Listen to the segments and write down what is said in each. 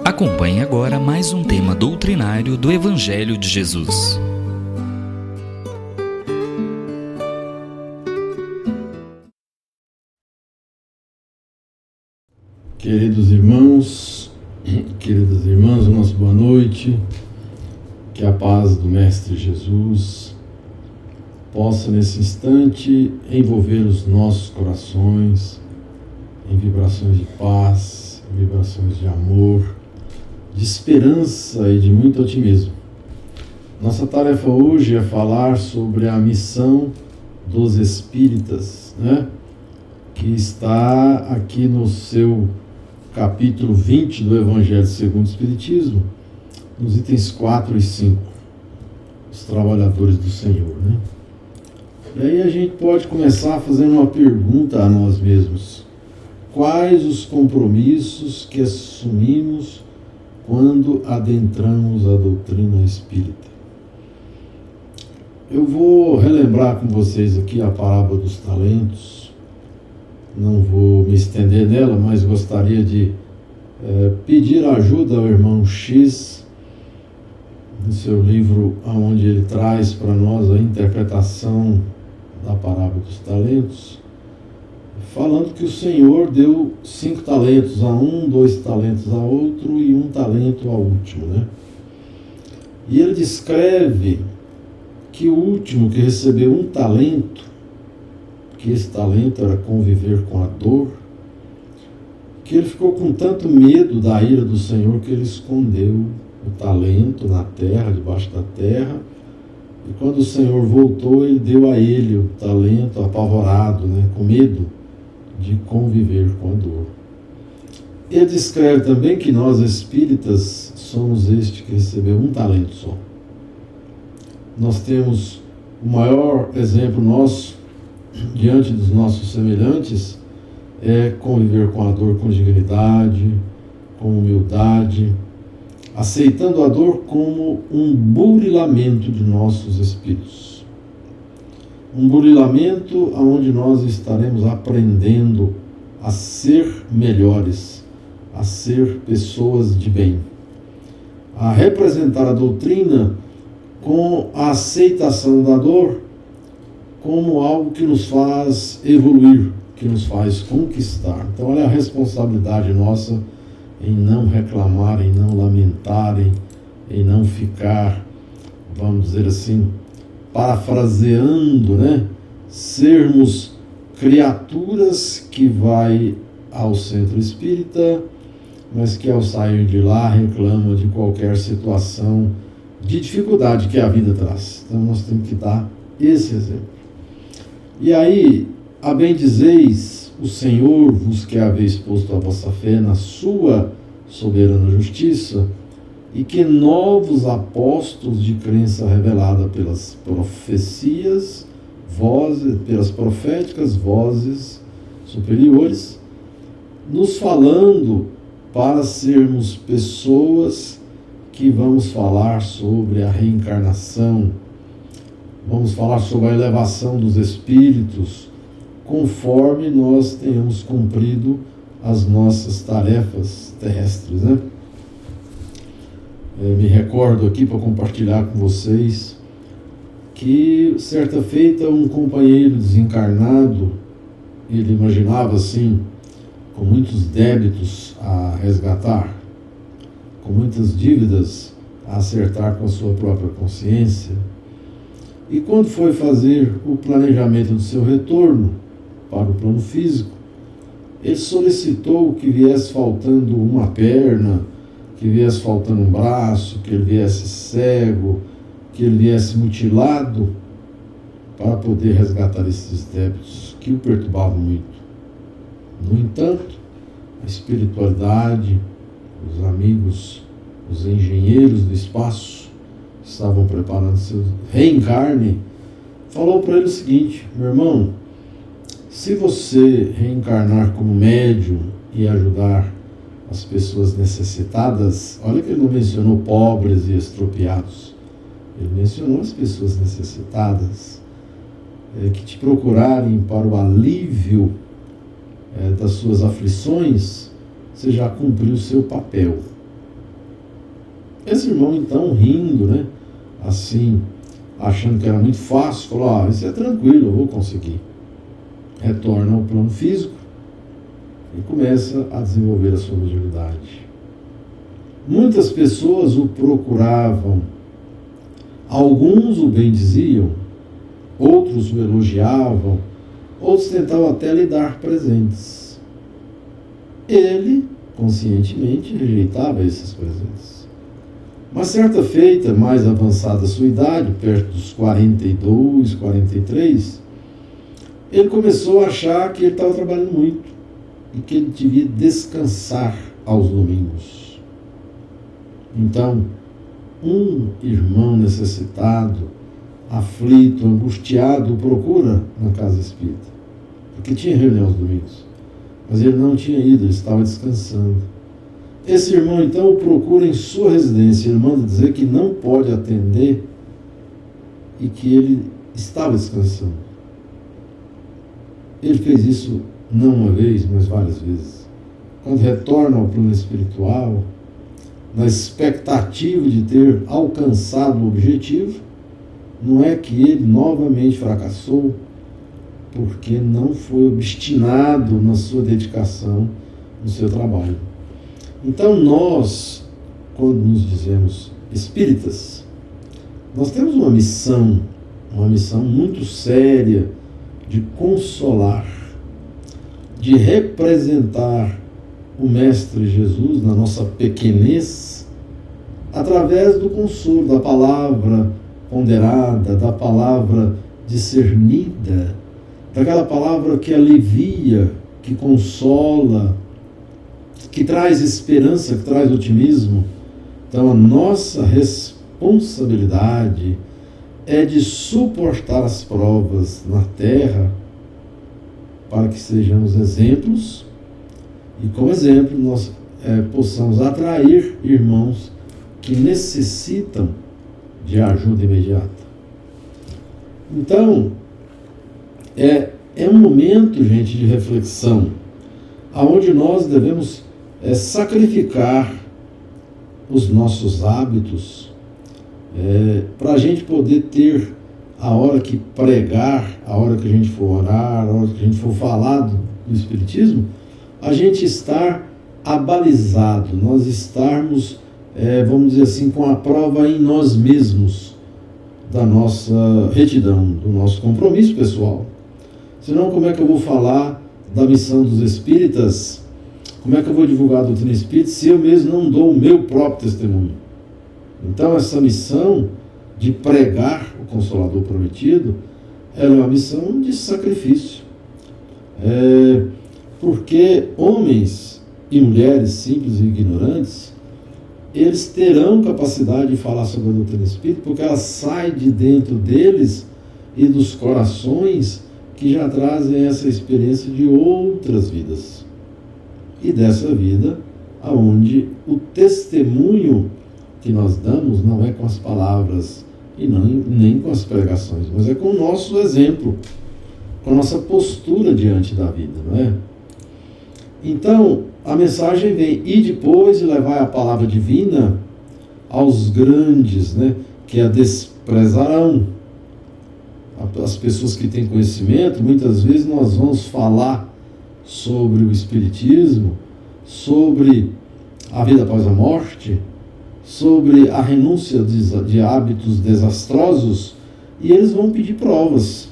Acompanhe agora mais um tema doutrinário do Evangelho de Jesus. Queridos irmãos, queridas irmãs, nossa boa noite. Que a paz do Mestre Jesus possa nesse instante envolver os nossos corações em vibrações de paz, em vibrações de amor, de esperança e de muito otimismo. Nossa tarefa hoje é falar sobre a missão dos espíritas, que está aqui no seu capítulo 20 do Evangelho segundo o Espiritismo, nos itens 4 e 5, os trabalhadores do Senhor. E aí a gente pode começar fazendo uma pergunta a nós mesmos: quais os compromissos que assumimos quando adentramos a doutrina espírita? Eu vou relembrar com vocês aqui a parábola dos talentos. Não vou me estender nela, mas gostaria de pedir ajuda ao irmão X, no seu livro, onde ele traz para nós a interpretação da parábola dos talentos, falando que o Senhor deu 5 talentos a um, 2 talentos a outro e 1 talento ao último. E ele descreve que o último, que recebeu 1 talento, que esse talento era conviver com a dor, que ele ficou com tanto medo da ira do Senhor que ele escondeu o talento na terra, debaixo da terra, e quando o Senhor voltou, ele deu a ele o talento apavorado, com medo de conviver com a dor. Ele descreve também que nós espíritas somos este que recebeu 1 talento só. Nós temos o maior exemplo nosso diante dos nossos semelhantes é conviver com a dor com dignidade, com humildade, aceitando a dor como um burilamento de nossos espíritos. Um burilamento onde nós estaremos aprendendo a ser melhores, a ser pessoas de bem, a representar a doutrina com a aceitação da dor como algo que nos faz evoluir, que nos faz conquistar. Então, olha a responsabilidade nossa em não reclamar, em não lamentar, em não ficar, vamos dizer assim, parafraseando, sermos criaturas que vai ao centro espírita, mas que ao sair de lá reclamam de qualquer situação de dificuldade que a vida traz. Então nós temos que dar esse exemplo. E aí, a bem dizeis, o Senhor vos que haveis posto a vossa fé na sua soberana justiça, e que novos apóstolos de crença revelada pelas profecias, vozes, pelas proféticas vozes superiores, nos falando para sermos pessoas que vamos falar sobre a reencarnação, vamos falar sobre a elevação dos espíritos, conforme nós tenhamos cumprido as nossas tarefas terrestres. Me recordo aqui para compartilhar com vocês que certa feita um companheiro desencarnado, ele imaginava assim, com muitos débitos a resgatar, com muitas dívidas a acertar com a sua própria consciência, e quando foi fazer o planejamento do seu retorno para o plano físico, ele solicitou que viesse faltando uma perna, que viesse faltando um braço, que ele viesse cego, que ele viesse mutilado, para poder resgatar esses débitos que o perturbavam muito. No entanto, a espiritualidade, os amigos, os engenheiros do espaço, que estavam preparando seu reencarne, falou para ele o seguinte: meu irmão, se você reencarnar como médium e ajudar as pessoas necessitadas, olha que ele não mencionou pobres e estropiados, ele mencionou as pessoas necessitadas, que te procurarem para o alívio das suas aflições, você já cumpriu o seu papel. Esse irmão, então, rindo, né? Assim, achando que era muito fácil, falou: isso é tranquilo, eu vou conseguir. Retorna ao plano físico e começa a desenvolver a sua mediunidade. Muitas pessoas o procuravam. Alguns o bendiziam, outros o elogiavam, outros tentavam até lhe dar presentes. Ele, conscientemente, rejeitava esses presentes. Mas certa feita, mais avançada a sua idade, perto dos 42, 43, ele começou a achar que ele estava trabalhando muito e que ele devia descansar aos domingos. Então, um irmão necessitado, aflito, angustiado, o procura na casa espírita, porque tinha reunião aos domingos, mas ele não tinha ido, ele estava descansando. Esse irmão, então, o procura em sua residência. Ele manda dizer que não pode atender e que ele estava descansando. Ele fez isso não uma vez, mas várias vezes. Quando retorna ao plano espiritual, na expectativa de ter alcançado o objetivo, não é que ele novamente fracassou, porque não foi obstinado na sua dedicação, no seu trabalho. Então nós, quando nos dizemos espíritas, nós temos uma missão muito séria de consolar, de representar o Mestre Jesus na nossa pequenez, através do consolo, da palavra ponderada, da palavra discernida, daquela palavra que alivia, que consola, que traz esperança, que traz otimismo. Então a nossa responsabilidade é de suportar as provas na terra para que sejamos exemplos e, como exemplo, nós possamos atrair irmãos que necessitam de ajuda imediata. Então, é um momento, gente, de reflexão, aonde nós devemos sacrificar os nossos hábitos para a gente poder ter, a hora que pregar, a hora que a gente for orar, a hora que a gente for falar do Espiritismo, a gente estar abalizado, nós estarmos, vamos dizer assim, com a prova em nós mesmos da nossa retidão, do nosso compromisso pessoal. Senão, como é que eu vou falar da missão dos espíritas? Como é que eu vou divulgar a doutrina espírita se eu mesmo não dou o meu próprio testemunho? Então, essa missão de pregar o Consolador prometido, ela é uma missão de sacrifício. Porque homens e mulheres simples e ignorantes, eles terão capacidade de falar sobre a doutrina espírita, porque ela sai de dentro deles e dos corações que já trazem essa experiência de outras vidas. E dessa vida, aonde o testemunho que nós damos não é com as palavras e nem com as pregações, mas é com o nosso exemplo, com a nossa postura diante da vida, não é? Então, a mensagem vem: e depois levai a palavra divina aos grandes, né, que a desprezarão. As pessoas que têm conhecimento, muitas vezes nós vamos falar sobre o Espiritismo, sobre a vida após a morte, sobre a renúncia de hábitos desastrosos, e eles vão pedir provas.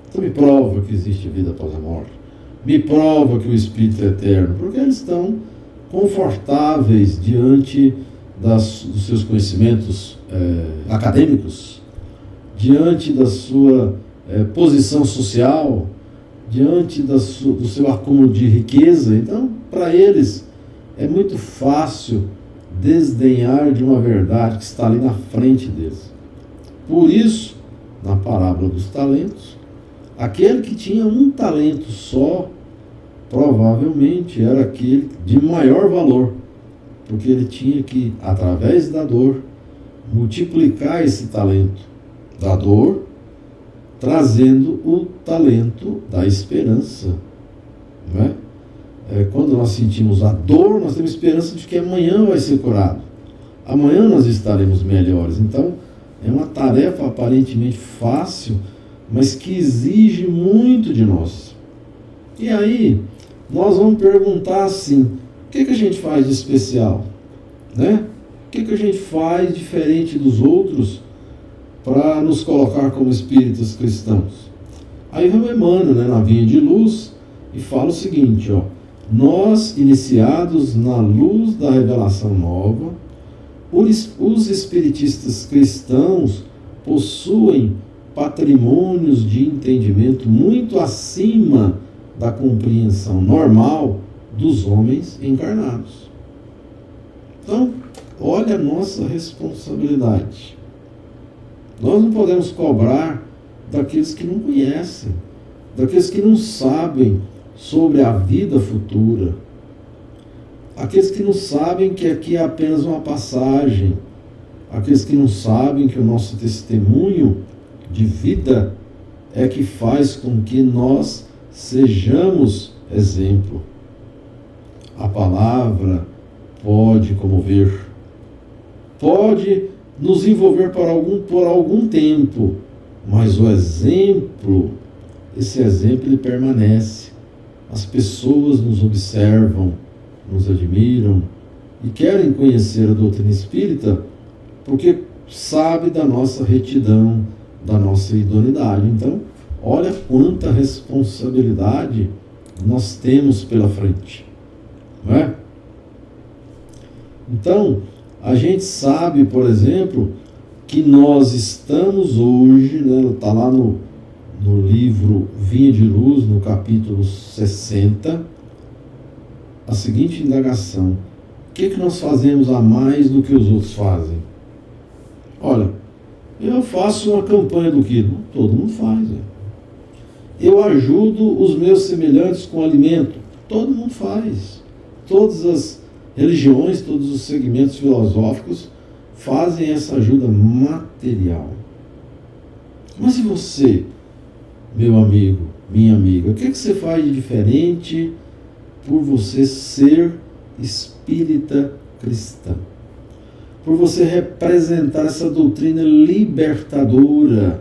Então me prova que existe vida após a morte, me prova que o Espírito é eterno, porque eles estão confortáveis diante dos seus conhecimentos acadêmicos, diante da sua posição social, diante do seu acúmulo de riqueza. Então, para eles, é muito fácil desdenhar de uma verdade que está ali na frente deles. Por isso, na parábola dos talentos, aquele que tinha um talento só, provavelmente era aquele de maior valor, porque ele tinha que, através da dor, multiplicar esse talento da dor, trazendo o talento da esperança. Não é? Quando nós sentimos a dor, nós temos esperança de que amanhã vai ser curado. amanhã nós estaremos melhores. Então, é uma tarefa aparentemente fácil, mas que exige muito de nós. E aí, nós vamos perguntar assim, o que a gente faz de especial? Né? O que a gente faz diferente dos outros para nos colocar como espíritas cristãos? Aí vem o Emmanuel, né, na Vinha de Luz, e fala o seguinte, ó, nós, iniciados na luz da revelação nova, os espiritistas cristãos possuem patrimônios de entendimento muito acima da compreensão normal dos homens encarnados. Então, olha a nossa responsabilidade. Nós não podemos cobrar daqueles que não conhecem, daqueles que não sabem sobre a vida futura, aqueles que não sabem que aqui é apenas uma passagem, aqueles que não sabem que o nosso testemunho de vida é que faz com que nós sejamos exemplo. A palavra pode comover, pode nos envolver por algum tempo, mas o exemplo, esse exemplo ele permanece. As pessoas nos observam, nos admiram e querem conhecer a doutrina espírita porque sabe da nossa retidão, da nossa idoneidade. Então, olha quanta responsabilidade nós temos pela frente, não é? Então, a gente sabe, por exemplo, que nós estamos hoje, né, está lá no livro Vinha de Luz, no capítulo 60, a seguinte indagação: o que nós fazemos a mais do que os outros fazem? Olha, eu faço uma campanha do que todo mundo faz. Né? Eu ajudo os meus semelhantes com alimento, todo mundo faz. Todas as religiões, todos os segmentos filosóficos fazem essa ajuda material. Mas e você, meu amigo, minha amiga, o que você faz de diferente por você ser espírita cristã? Por você representar essa doutrina libertadora,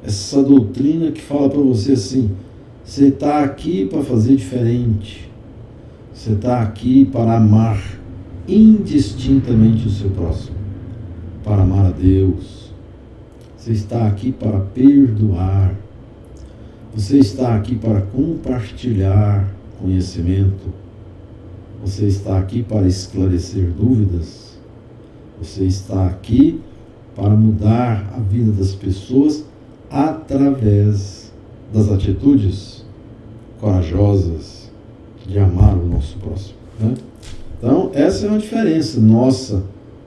essa doutrina que fala para você assim, você está aqui para fazer diferente, você está aqui para amar indistintamente o seu próximo, para amar a Deus, você está aqui para perdoar, você está aqui para compartilhar conhecimento, você está aqui para esclarecer dúvidas, você está aqui para mudar a vida das pessoas através das atitudes corajosas de amar o nosso próximo. Né? Então, essa é uma diferença nossa,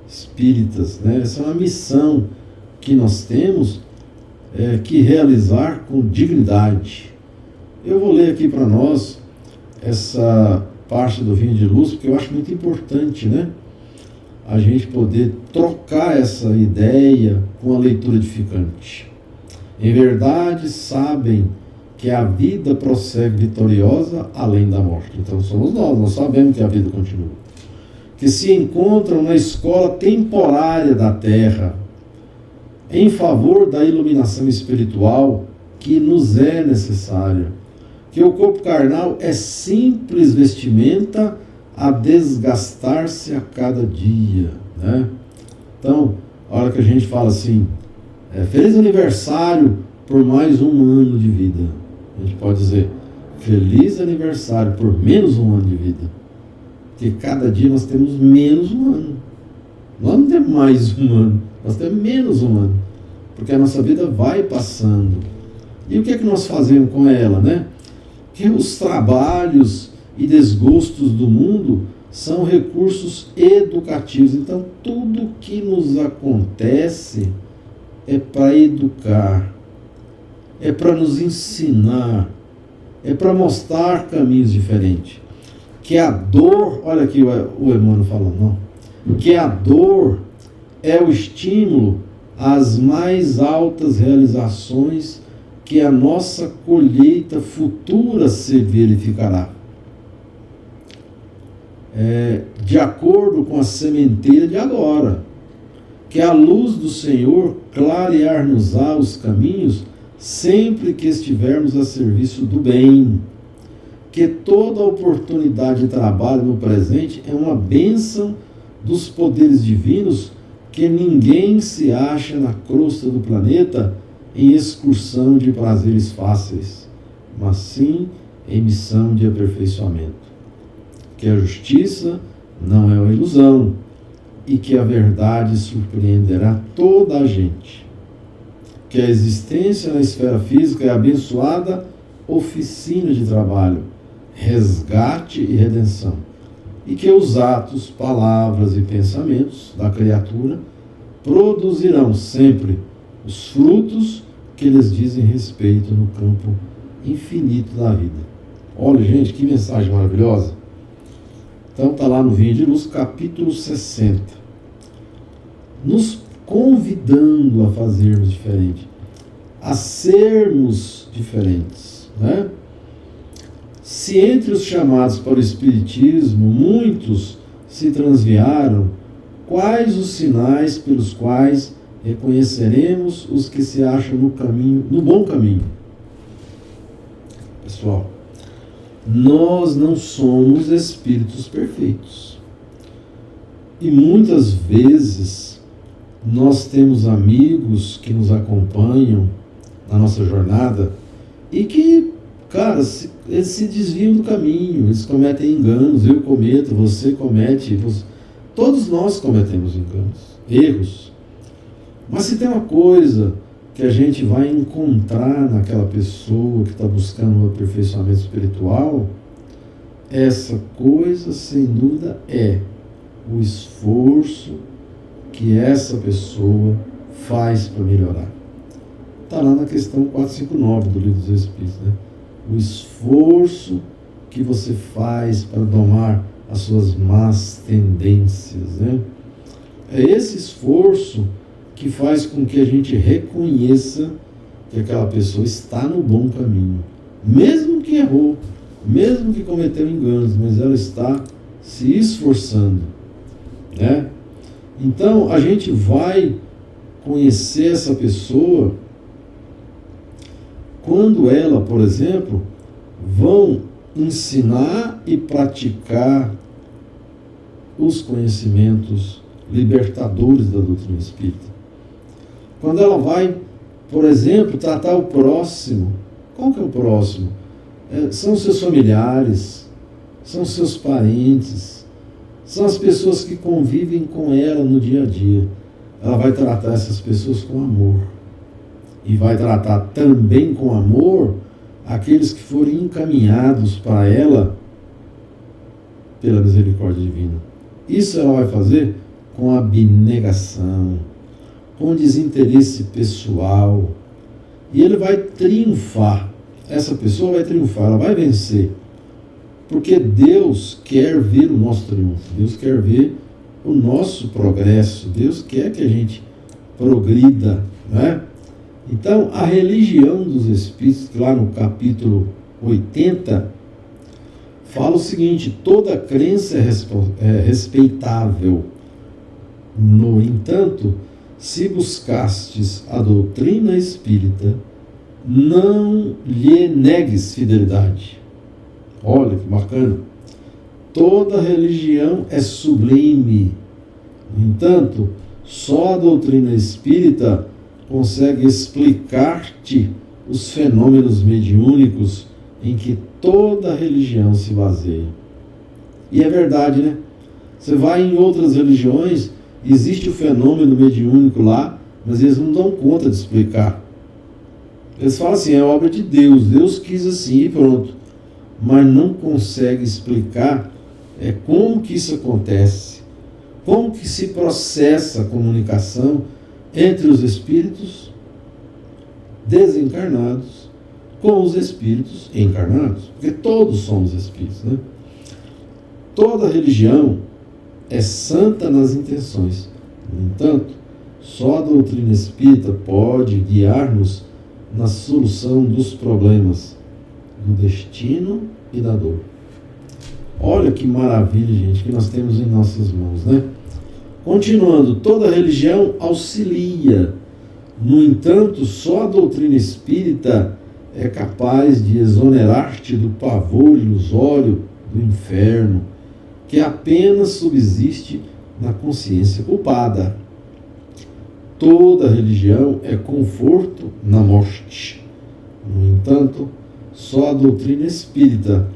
espíritas, né? Essa é uma missão que nós temos que realizar com dignidade. Eu vou ler aqui para nós essa parte do Vinha de Luz, porque eu acho muito importante, né? A gente poder trocar essa ideia com a leitura edificante. Em verdade, sabem que a vida prossegue vitoriosa além da morte. Então somos nós sabemos que a vida continua. Que se encontram na escola temporária da terra, em favor da iluminação espiritual que nos é necessária. Que o corpo carnal é simples vestimenta a desgastar-se a cada dia, né? Então, a hora que a gente fala assim, feliz aniversário por mais um ano de vida, a gente pode dizer, feliz aniversário por menos um ano de vida, porque cada dia nós temos menos um ano, nós não temos mais um ano, nós temos menos um ano, porque a nossa vida vai passando. E o que é que nós fazemos com ela, né? Que os trabalhos e desgostos do mundo são recursos educativos. Então, tudo que nos acontece é para educar, é para nos ensinar, é para mostrar caminhos diferentes. Que a dor, olha aqui o Emmanuel falando, não? Que a dor é o estímulo às mais altas realizações que a nossa colheita futura se verificará. de acordo com a sementeira de agora. Que a luz do Senhor clarear-nos-á os caminhos sempre que estivermos a serviço do bem. Que toda oportunidade de trabalho no presente é uma bênção dos poderes divinos, que ninguém se acha na crosta do planeta em excursão de prazeres fáceis, mas sim em missão de aperfeiçoamento. Que a justiça não é uma ilusão e que a verdade surpreenderá toda a gente. Que a existência na esfera física é abençoada oficina de trabalho, resgate e redenção. E que os atos, palavras e pensamentos da criatura produzirão sempre os frutos que lhes dizem respeito no campo infinito da vida. Olha, gente, que mensagem maravilhosa. Então está lá no Vinha de Luz, capítulo 60. Nos convidando a fazermos diferente, a sermos diferentes, né? Se entre os chamados para o Espiritismo muitos se transviaram, quais os sinais pelos quais reconheceremos os que se acham no caminho, no bom caminho? Pessoal, nós não somos espíritos perfeitos. E muitas vezes nós temos amigos que nos acompanham na nossa jornada e que, cara, eles se desviam do caminho, eles cometem enganos, eu cometo, você comete, todos nós cometemos enganos, erros. Mas se tem uma coisa que a gente vai encontrar naquela pessoa que está buscando um aperfeiçoamento espiritual, essa coisa, sem dúvida, é o esforço que essa pessoa faz para melhorar. Está lá na questão 459 do Livro dos Espíritos, né? O esforço que você faz para domar as suas más tendências, né? É esse esforço que faz com que a gente reconheça que aquela pessoa está no bom caminho, mesmo que errou, mesmo que cometeu enganos, mas ela está se esforçando, né? Então a gente vai conhecer essa pessoa quando ela, por exemplo, vão ensinar e praticar os conhecimentos libertadores da doutrina espírita. Quando ela vai, por exemplo, tratar o próximo. Qual que é o próximo? São os seus familiares, são os seus parentes, são as pessoas que convivem com ela no dia a dia. Ela vai tratar essas pessoas com amor. E vai tratar também com amor aqueles que forem encaminhados para ela pela misericórdia divina. Isso ela vai fazer com abnegação, com desinteresse pessoal. E ele vai triunfar. Essa pessoa vai triunfar, ela vai vencer. Porque Deus quer ver o nosso triunfo, Deus quer ver o nosso progresso, Deus quer que a gente progrida, né? Então, a religião dos Espíritos, lá no capítulo 80, fala o seguinte: toda crença é respeitável. No entanto, se buscastes a doutrina espírita, não lhe negues fidelidade. Olha que bacana. Toda religião é sublime. No entanto, só a doutrina espírita consegue explicar-te os fenômenos mediúnicos em que toda religião se baseia. E é verdade, né? Você vai em outras religiões, existe o fenômeno mediúnico lá, mas eles não dão conta de explicar. Eles falam assim, é obra de Deus, Deus quis assim e pronto. Mas não consegue explicar como que isso acontece, como que se processa a comunicação entre os espíritos desencarnados com os espíritos encarnados, porque todos somos espíritos, né? Toda religião é santa nas intenções. No entanto, só a doutrina espírita pode guiar-nos na solução dos problemas do destino e da dor. Olha que maravilha, gente, que nós temos em nossas mãos, né? Continuando, toda religião auxilia. No entanto, só a doutrina espírita é capaz de exonerar-te do pavor ilusório do inferno, que apenas subsiste na consciência culpada. Toda religião é conforto na morte. No entanto, só a doutrina espírita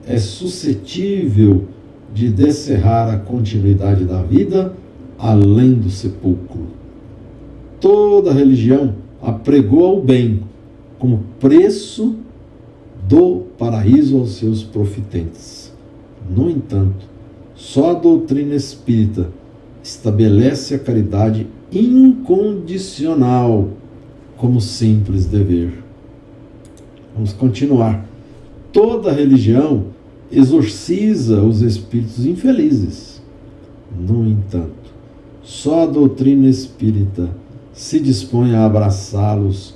é suscetível de descerrar a continuidade da vida além do sepulcro. Toda religião apregou o bem como preço do paraíso aos seus profitentes. No entanto, só a doutrina espírita estabelece a caridade incondicional como simples dever. Vamos continuar. Toda religião exorciza os espíritos infelizes. No entanto, só a doutrina espírita se dispõe a abraçá-los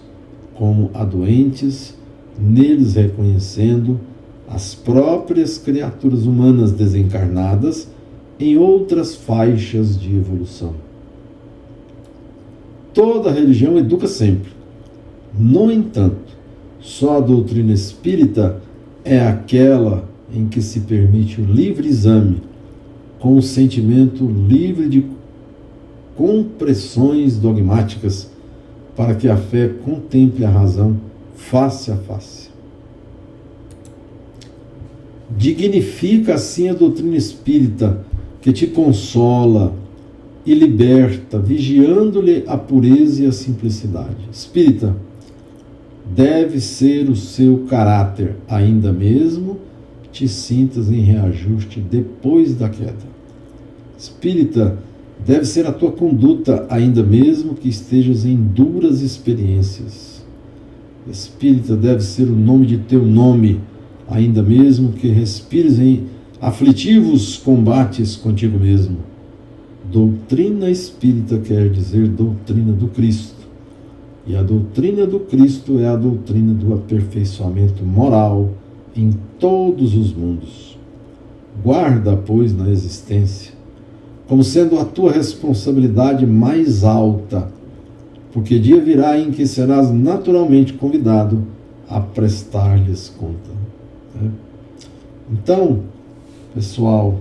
como a doentes, neles reconhecendo as próprias criaturas humanas desencarnadas em outras faixas de evolução. Toda religião educa sempre. No entanto, só a doutrina espírita é aquela em que se permite o livre exame, com o sentimento livre de compressões dogmáticas, para que a fé contemple a razão face a face. Dignifica assim a doutrina espírita, que te consola e liberta, vigiando-lhe a pureza e a simplicidade. Espírita, deve ser o seu caráter, ainda mesmo te sintas em reajuste depois da queda. Espírita, deve ser a tua conduta, ainda mesmo que estejas em duras experiências. Espírita, deve ser o nome de teu nome, ainda mesmo que respires em aflitivos combates contigo mesmo. Doutrina espírita quer dizer doutrina do Cristo. E a doutrina do Cristo é a doutrina do aperfeiçoamento moral em todos os mundos. Guarda, pois, na existência, como sendo a tua responsabilidade mais alta, porque dia virá em que serás naturalmente convidado a prestar-lhes conta. Então, pessoal,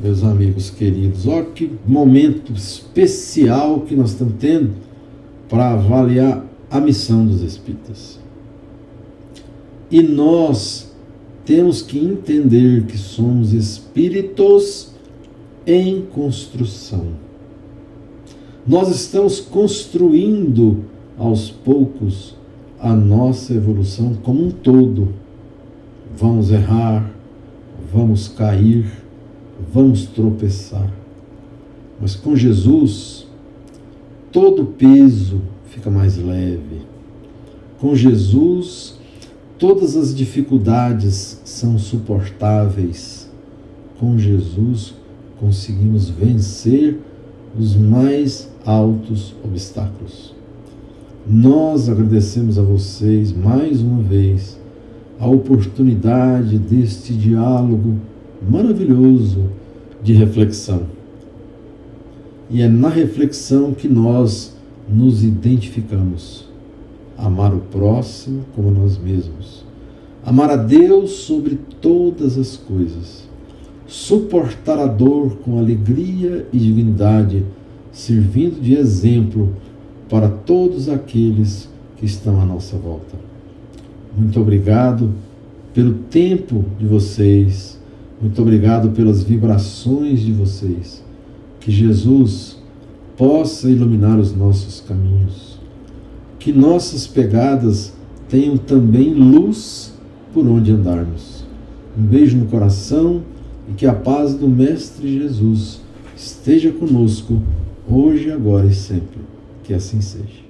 meus amigos queridos, olha que momento especial que nós estamos tendo para avaliar a missão dos espíritas. E nós temos que entender que somos espíritos em construção. Nós estamos construindo aos poucos a nossa evolução como um todo. Vamos errar, vamos cair, vamos tropeçar. Mas com Jesus, todo peso fica mais leve. Com Jesus, todas as dificuldades são suportáveis. Com Jesus, conseguimos vencer os mais altos obstáculos. Nós agradecemos a vocês mais uma vez a oportunidade deste diálogo maravilhoso de reflexão. E é na reflexão que nós nos identificamos. Amar o próximo como nós mesmos. Amar a Deus sobre todas as coisas. Suportar a dor com alegria e dignidade, servindo de exemplo para todos aqueles que estão à nossa volta. Muito obrigado pelo tempo de vocês. Muito obrigado pelas vibrações de vocês. Que Jesus possa iluminar os nossos caminhos. Que nossas pegadas tenham também luz por onde andarmos. Um beijo no coração e que a paz do Mestre Jesus esteja conosco, hoje, agora e sempre. Que assim seja.